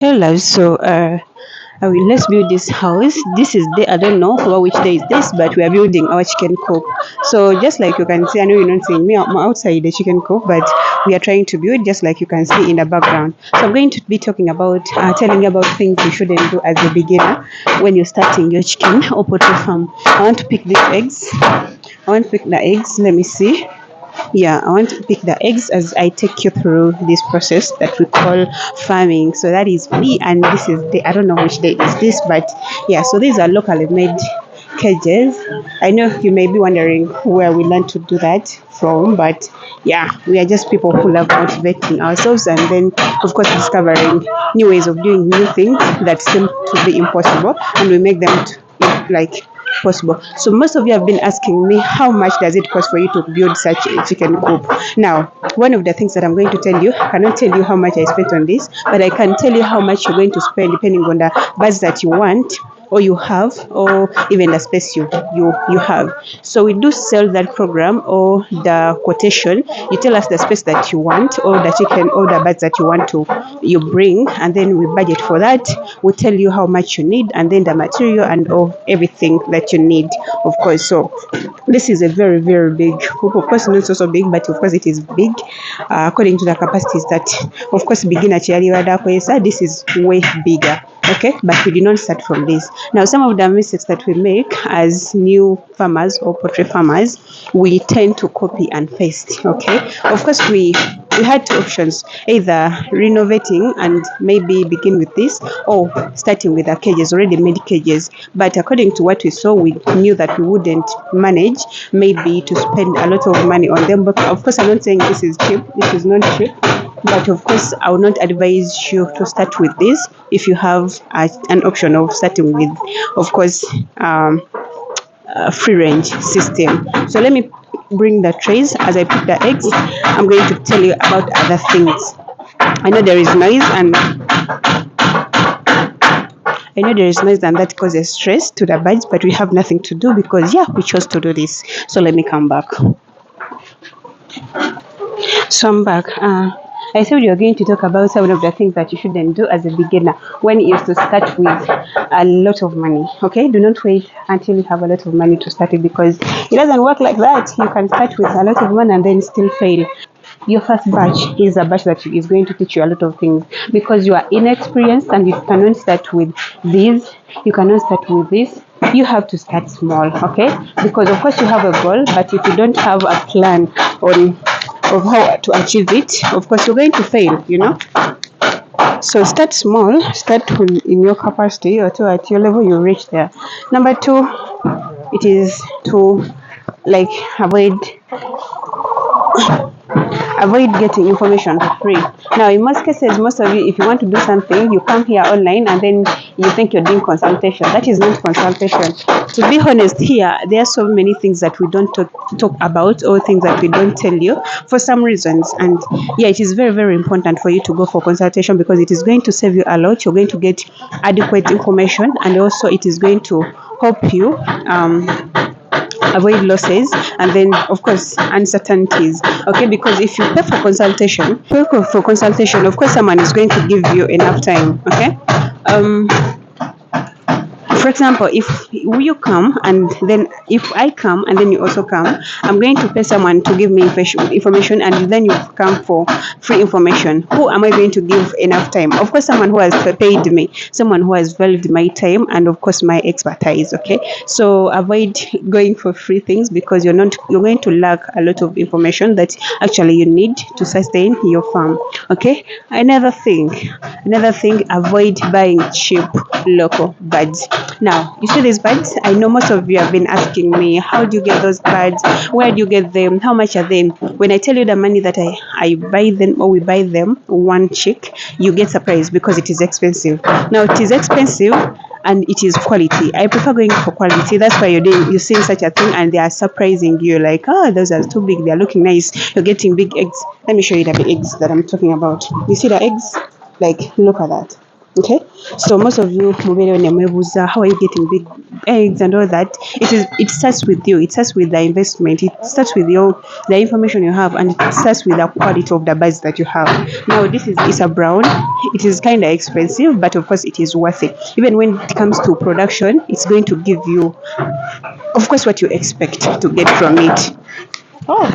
Hello, let's build this house. This is the I don't know which day is this, but we are building our chicken coop. So just like you can see, I know you're not seeing me. I'm outside the chicken coop, but we are trying to build just like you can see in the background. So I'm going to be talking about telling you about things you shouldn't do as a beginner when you're starting your chicken or poultry farm. I want to pick these eggs. I want to pick the eggs. Let me see. Yeah, I want to pick the eggs as I take you through this process that we call farming. So that is me, and this is the I don't know which day is this, but yeah. So these are locally made cages. I know you may be wondering where we learned to do that from, but yeah, we are just people who love motivating ourselves, and then of course discovering new ways of doing new things that seem to be impossible, and we make them like possible. So most of you have been asking me how much does it cost for you to build such a chicken coop. Now, one of the things that I'm going to tell you, I cannot tell you how much I spent on this, but I can tell you how much you're going to spend depending on the birds that you want or you have, or even the space you have. So we do sell that program or the quotation. You tell us the space that you want or the chicken or the birds that you want to you bring, and then we budget for that. We tell you how much you need, and then the material and all everything that you need, of course. So this is a very very big group. Of course not so big, but of course it is big according to the capacities that of course beginner chiari. This is way bigger. Okay, but we did not start from this. Now, some of the mistakes that we make as new farmers or poultry farmers, we tend to copy and paste. Okay, of course we had two options: either renovating and maybe begin with this, or starting with the cages, already made cages. But according to what we saw, we knew that we wouldn't manage maybe to spend a lot of money on them. But of course, I'm not saying this is cheap. This is not cheap. But of course, I will not advise you to start with this if you have an option of starting with, of course, a free range system. So let me bring the trays as I put the eggs. I'm going to tell you about other things. I know there is noise and that causes stress to the birds, but we have nothing to do because yeah, we chose to do this. So let me come back. So I'm back. I told you are going to talk about some of the things that you shouldn't do as a beginner when you used to start with a lot of money. Okay, do not wait until you have a lot of money to start it, because it doesn't work like that. You can start with a lot of money and then still fail. Your first batch is a batch that is going to teach you a lot of things because you are inexperienced and you cannot start with this. You cannot start with this. You have to start small, okay? Because of course you have a goal, but if you don't have a plan on of how to achieve it, of course you're going to fail, you know. So start small, start in your capacity or to at your level you reach there. Number two, it is to like avoid getting information for free. Now, in most cases, most of you, if you want to do something, you come here online and then you think you're doing consultation. That is not consultation. To be honest, here, there are so many things that we don't talk about or things that we don't tell you for some reasons. And yeah, it is very, very important for you to go for consultation because it is going to save you a lot. You're going to get adequate information, and also it is going to help you avoid losses, and then of course uncertainties. Okay, because if you pay for consultation, of course someone is going to give you enough time. Okay, for example, if you come and then if I come and then you also come, I'm going to pay someone to give me information, and then you come for free information. Who am I going to give enough time? Of course, someone who has paid me, someone who has valued my time and of course my expertise. Okay, so avoid going for free things because you're going to lack a lot of information that actually you need to sustain your farm. Okay, another thing, avoid buying cheap local birds. Now, you see these birds? I know most of you have been asking me, how do you get those birds? Where do you get them? How much are they? When I tell you the money that I buy them or we buy them, one chick, you get surprised because it is expensive. Now, it is expensive and it is quality. I prefer going for quality. That's why you're seeing such a thing and they are surprising you like, oh, those are too big. They're looking nice. You're getting big eggs. Let me show you the big eggs that I'm talking about. You see the eggs? Like, look at that. Okay, so most of you mobile on your how are you getting big eggs and all that? It starts with you. It starts with the investment. It starts with your the information you have, and it starts with the quality of the birds that you have. Now this is a brown. It is kind of expensive, but of course it is worth it. Even when it comes to production, it's going to give you, of course, what you expect to get from it. Oh,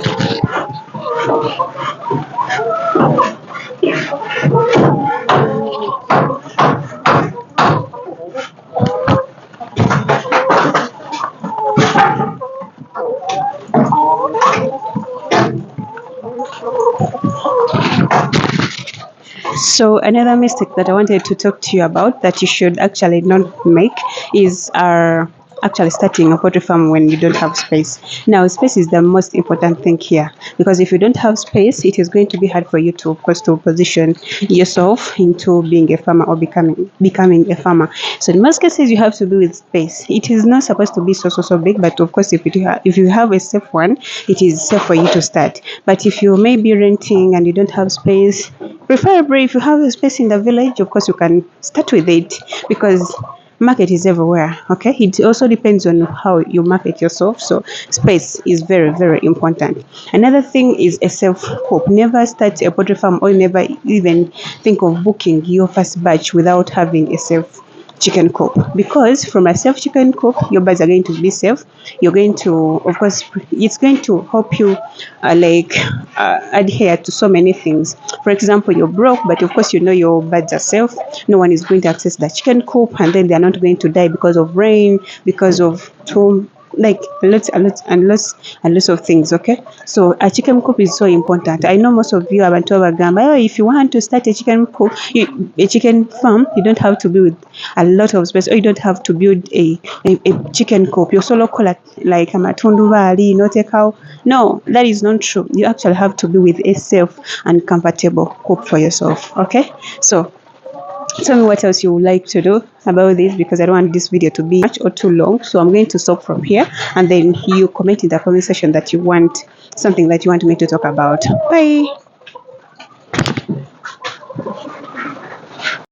so another mistake that I wanted to talk to you about that you should actually not make is actually starting a poultry farm when you don't have space. Now, space is the most important thing here, because if you don't have space, it is going to be hard for you to, of course, to position yourself into being a farmer or becoming a farmer. So in most cases, you have to be with space. It is not supposed to be so big, but of course, if you have a safe one, it is safe for you to start. But if you may be renting and you don't have space, preferably if you have a space in the village, of course you can start with it, because market is everywhere. Okay, it also depends on how you market yourself. So space is very important. Another thing is a self hope. Never start a poultry farm or never even think of booking your first batch without having a self chicken coop, because from a self chicken coop your birds are going to be safe. You're going to, of course, it's going to help you adhere to so many things. For example, you're broke, but of course you know your birds are safe. No one is going to access the chicken coop, and then they're not going to die because of rain, because of storm, like lots of things. Okay, so a chicken coop is so important. I know most of you are abantu abagamba, oh, if you want to start a chicken coop, a chicken farm, you don't have to build a lot of space, or you don't have to build a chicken coop. You solo call it like amatundu bali, not a cow. No, that is not true. You actually have to be with a safe and comfortable coop for yourself. Okay, so tell me what else you would like to do about this, because I don't want this video to be much or too long. So I'm going to stop from here, and then you comment in the comment section that you want something that you want me to talk about. Bye.